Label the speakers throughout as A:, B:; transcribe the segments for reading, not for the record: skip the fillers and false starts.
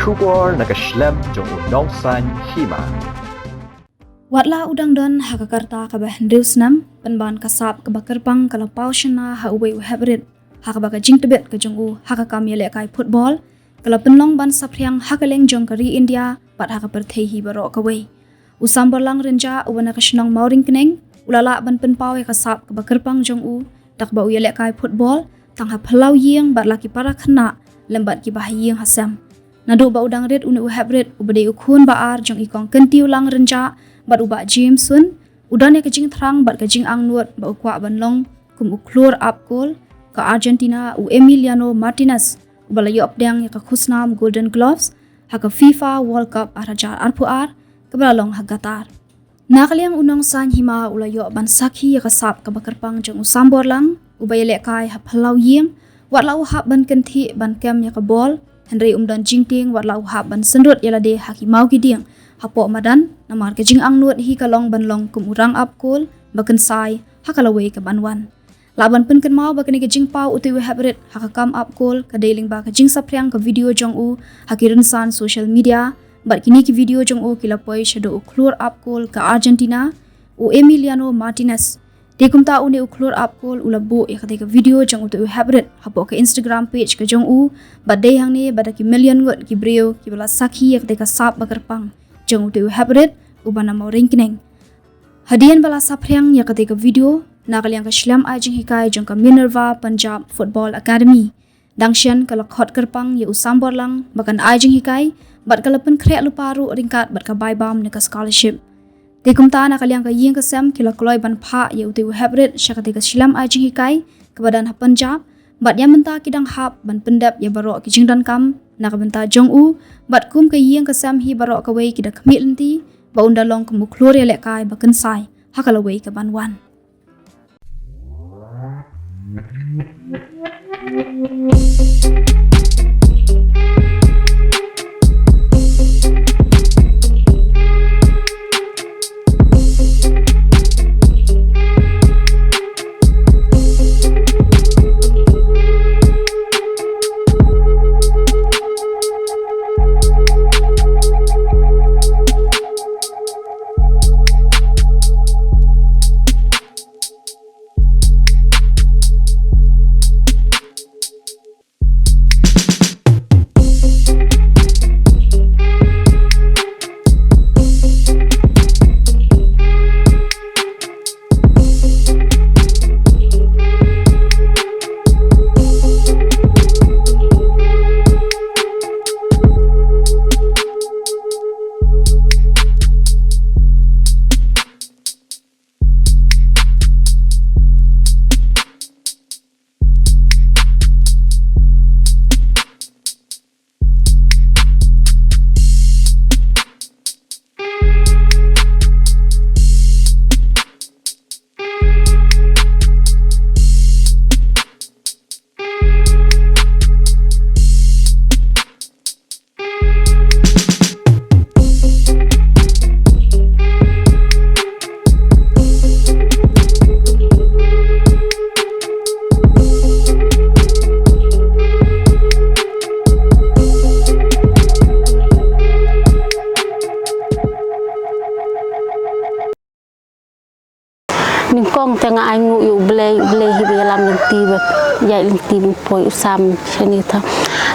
A: Shubor nakaslem jong unongsan hima.
B: Watla udang don hakakarta kabah Hendriusnam penban kasap kabakerpang kalapau shana ha uwe uhebrit hakabaka jing tebet ke jongu hakakam yele kai football kalau penlong ban sapriang hakaleng jong kari India pat hakaperthehi barok kawe usam berlang renja uwana kashnong mauring keneng ulala ban penpau kasap kabakerpang jong u takba yele kai football tang ha phalau yeng bat laki para khna lembat ki bahayeng hasam nado ba udang red unu uhebrit ubade ukhun baar jong ikong kentiu lang renja bat ubak James sun udane kejing thrang bat kejing angnuat ba ukwa banlong kum uklur apkol ka Argentina u Emiliano Martinez ubalayo apdang ya ka khusnam Golden Gloves ha ka FIFA World Cup arajar arpuar kabalong hagatar nakaliang unong san hima ulayo ban sakhi ya ka sap ka bakarpang jong usambor lang ubayele kai ha phalau yeng watlau hab ban kenthi ban kem ya ka bol Henry umdan jingting watlau hab ban senrut yalade hakimau giding hapo madan namar kejing angnuat hi kalong banlong kum urang apkol baken sai hakalawe ka banwan laban pen ken mau bakani kejing pau utewe habret hakakam apkol kadeling ba kejing sapriang ka video jong u hakiren san social media bat kini ki video jong u kilapoi shado uklur apkol ka Argentina u Emiliano Martinez dikumta une uklur apkol ulabu ya ka video jong utewe habret hapo ka Instagram page ka jong u badai hangni badaki million ngot ki breu ki bala sakhi ya ka sap bakarpang jong utewe habret ubana mauring keneng hadian bala sapriang ya ka video nakaliang ka shlam ajing hikai jong ka Minerva Punjab Football Academy dangshan kala khot kerpang ye usambor lang bakan ajing hikai bat kalapen krek luparu ringkat bat ka baibam ne ka scholarship dikumta nakaliang ka yeng ka sam kila kloi ban pha ye utewe habret syakati ka shlam ajing hikai kebadan ha Punjab bat yang menta kidang hap ban pendap ye barok ki jingdan kam nakabenta jong u bat kum ka yeng ka sam hi barok ka wei kida kmit lenti ba undalong kumuklor ye lekai bakan sai hakala wei ka banwan
C: Ningkong tengah angu yu blay hibi lam lenti ba ya lenti poi usam shenita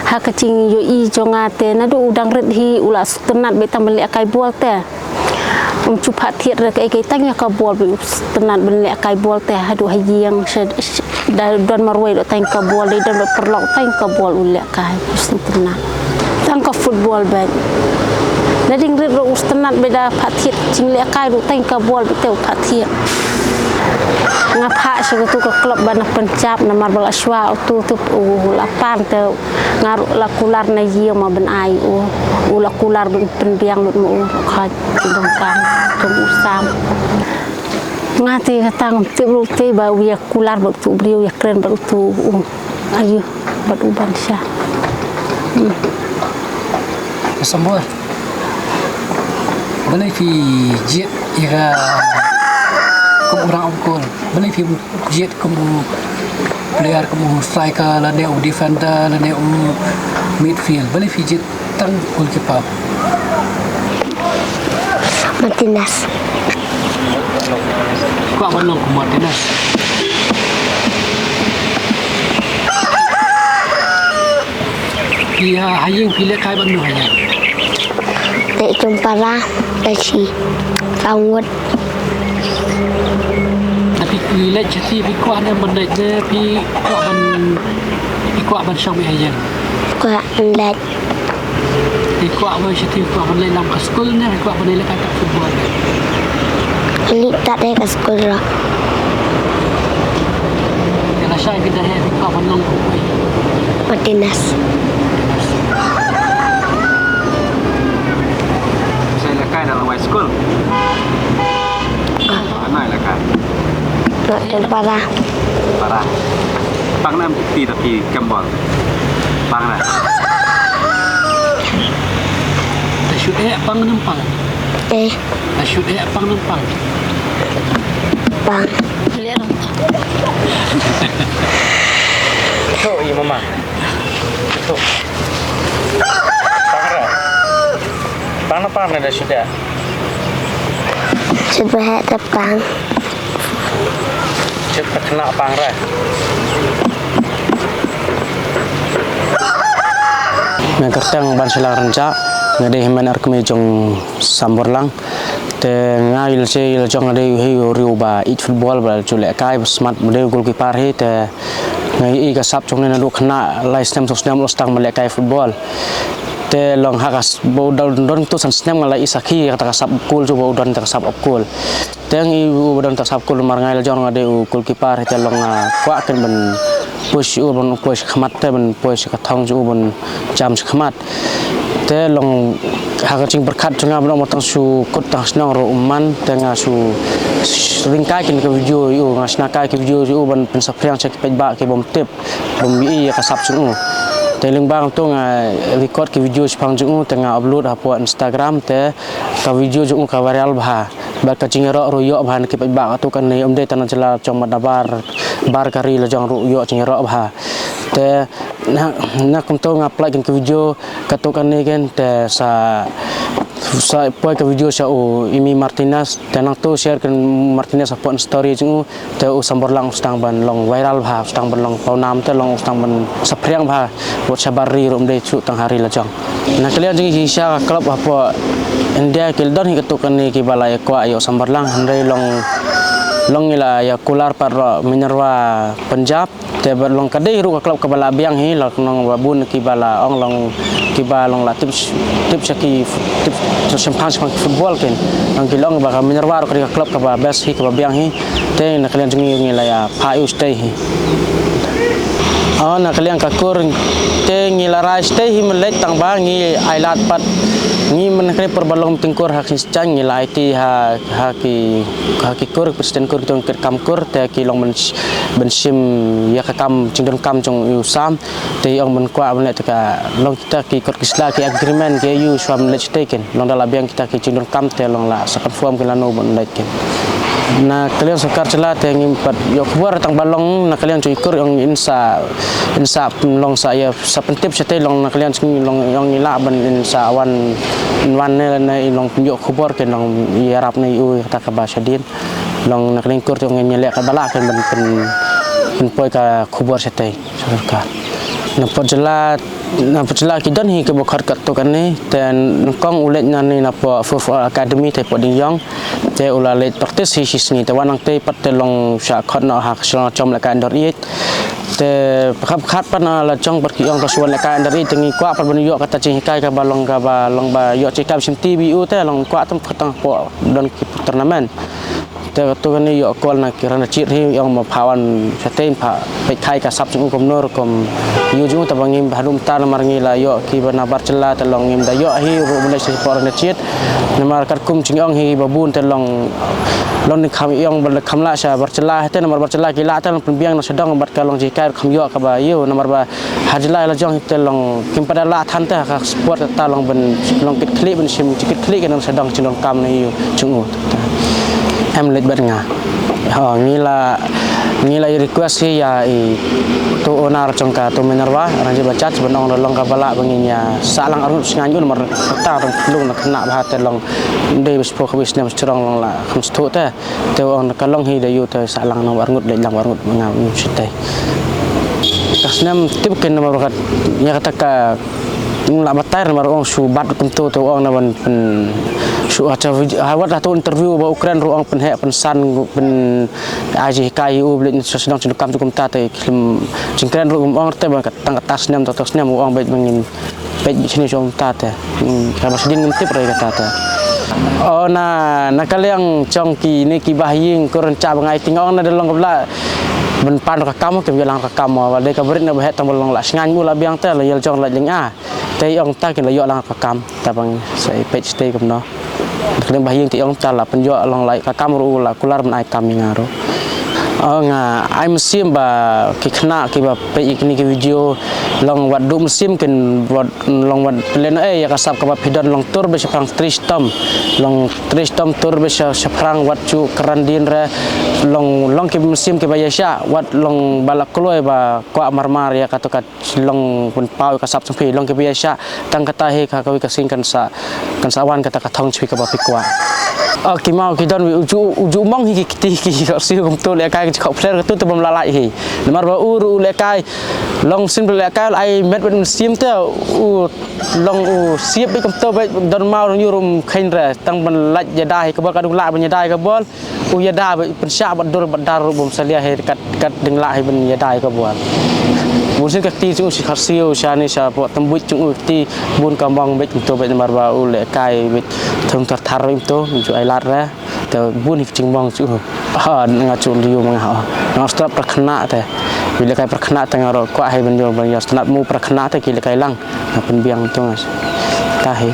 C: ha kacing yu I jongate na do udang red hi ula tenat be tambale akai bol te cupat thiet re kai tang ya ka bol be tenat bele akai bol te hadu hayang da don marwai do tang ka bol dan perlok tang ka bol ule kai tenat tang ka football ba lading red ro tenat beda phathiet cing le akai do tang ka bol be te phathiet ngapha tu ke klub bana Punjab na Marbal Ashwa tu lapan te ngaru lakular na yia ma ben ai lakular ben pendiang lut mu kha dongkang tum usam ngati tang tibru te ba wi kular ba tu brio ya kren ba tu ayu ba uban sya
D: semua boleh fi jet ira kum orang ongkol boleh fi jet kum player kamu striker lane defender lane midfield balik fijit tang goalkeeper
E: Martinez.
D: kau menang ke Martinez dia hayang pilih kai banu hanya
E: Lek Jumpara. Tashi. Kangwat.
D: tapi pilih jadi pikuk ada benda je pikuk ban syam hayang
E: Kwa Lek.
D: pikuk ban jadi pikuk ban dalam ke sekolah ni pikuk ban dalam kat football
E: Ini tak ada ke sekolah.
D: kalau saya kita hai pikuk ban long
E: Martinez.
A: Saya lekai dalam high school. Mana lekai?
E: Lek Jumpara.
A: Parah. Pang nam tapi kembal. Pang lah.
D: dah shoot pang nempang dah shoot pang nempang
E: Bang.
A: Cok iya mama. Cok. Pang lah. Pang ada sudah.
E: Sebelah depan.
A: Cepat kena pang lah.
F: Ngerteng ban selang renca ngade himan arkme jong samborlang te ngail se il jong ngade hi riu ba it football ba chule kai smart mode goalkeeper he te ngai i ka sap jong na du khna lai stem so stem los tang male kai football te long hakas bo don tu san stem ngala isaki kata ka sap kul jo bo don ta sap kul te ngi don ta sap kul mar ngai jong ngade goalkeeper he te long kwa ken ben push u bon push khmat te ben push ka thong ju bon jam khmat te long haga ching berkat chunga bon motang su kut tang snang ro umman te nga su ringkai kin ka video yu nga sna kai ka video ju bon pen sa priang chek pej ba ke bom tip bom mi ka sap su te ling bang tu nga record ke video spang ju te nga upload ha po Instagram te ka video ju ka viral ba ba ka ching ro yo ba ke pej ba tu kan ni de tan jela chong bar kari la jong ru yo ching ro ba te na kum to nga apply kan ke video katukan ni kan te sa poi ke video sa o Imi Martinez te nang to share kan Martinez upon story jing te o samborlang stang ban long viral ba stang ban long pau nam te long stang ban sapriang ba buat sabari rum de chu tang hari la jong na kalian jing hisya klub apa India kildon hi katukan ni ki balai ko ayo samborlang handai long ila ya kular par Minerva Punjab te long kadai ru klub ka bala biang hi la nong babun ki bala ong long ki ba long la tips ki tip championship football ken nang ki long ba Minerva ro ka klub ka ba best hi ka biang hi te na kalian jingi ila ya pa u stay hi na kalian ka kur te ngila rai stay hi melek tang ba ngi ailat pat ngi men kre perbalong tingkur hak cang ngi ti ha ki kur presiden kur tong kam kur te ki long ben sim ya ka kam cingdon kam jong yu sam te ong men kwa men te ka long kita ki kur kisla ki agreement ke yu swam let taken long dala biang kita ki cingdon kam te long la sa confirm ke lano bon let ken na kalian sekar cela te ngi pat yo khbar tang balong na kalian cuy kur ong insa long saya sa pentip sete long na kalian long yang ila ban insa wan ne long yo khbar ke long yarap ne u ta ka ba shadin long na kalian kur tong ngi le ka bala ken ben poi ka khbar sete sarkar na pojela ki don hi ke bokhar kat to kan ni ten kong ulet na ni na po football academy te po ding yong te ula let practice hi sini te wanang te pat te long sha khot na hak shlong chom la kan dor it te khat pan la chong par ki yong to suan la kan dor it tengi kwa par ben yo kata chi kai ka ba long ba yo chi kam sim tv u te long kwa tam khatang po don ki turnamen te to kan ni yo kol na kirana chit hi yong ma phawan chaten pha pe khai ka sap chung kom nor kom yu ju ta bangim barum tar mar ngi la yo ki bana barcela te long ngim da yo hi ru bele si por na chit na mar kat kum chung yong hi babun te long ni kham yong bal kham la sha barcela te na mar barcela ki la tan biang na sedang bat ka long ji kai kham yo ka ba yu na mar ba hajla la jong te long kim pada la than te ka sport ta long ben long kit kli ben sim kit kli kan sedang chung kam ni yu chung em let bat nga ngi la Ngilai request ya tu onar congka tu minerva ranji bacat benong long kabala benginya salang arut senganjun mar ta lung nak kena bahat long de bispo khwis nem strong long la khum stu ta te on kalong hi de yu te salang nong warngut le lang warngut ngau sitai kasnem tip ken mar kat nya kata ka la batai mar ong su bat kum tu ong na ban su acha hawat atau interview ba Ukraine ruang pen he pen san pen aji kai u blik sedang cukam ta te kim jingkran ruang ong te ba tang atas nem to nem ong ba mengin pe sini jong ta te ka bas din ngintip re kata ta oh na kaliang chong ki ni ki bahying ko renca bangai tingong na delong kabla ben pan ka kam ke bilang ka kam wa de ka berit na ba he tambol long la sngan mu la biang te la yel jong la ling a te ong ta ke la yo lang ka kam ta bang sai pe stay kam no kalian bahyang ti ong ta la penjo long lai ka kam ru la kular men ai kam ngaro nga ai musim ba ki khna ki ba pe ikni ki video long wat du musim ken wat long wat plen ya kasap ka ba pidon long tur be sapang tristom long tristom tur be saprang wat chu kerandin re long ki musim ki ba yasha wat long balak kloi ba kwa marmar ya katokat long pun pau kasap sampai long ki ba yasha tang kata he ka kawi kasing kan sa wan kata ka thong chui ka ba pikwa ki mau ki don uju mong hi ki siu kum tu le kai khop fler tu tu bom la lai hi mar ba uru le kai long sim le kai ai met ben sim te u long u siep bi kum tu ba don mau yu rum khain re tang ban laj ya dai ka ba ka du la ban ya dai ka bol u ya da ben sha ba dur ba dar bom salia he kat ding la he ben ya dai ka bol musim kati tu si kharsiu shani sha po tambuit chung ti bun kambang bet tu bet mar ba u le kai bet thong tar thar tu ju ai lat ra te bun hi chung bang chu ha nga chu liu mang ha nga strap prakhna te bila kai prakhna te ngaro kwa hai ben jo ban ya snat mu prakhna te ki le kai lang pen biang tu ta he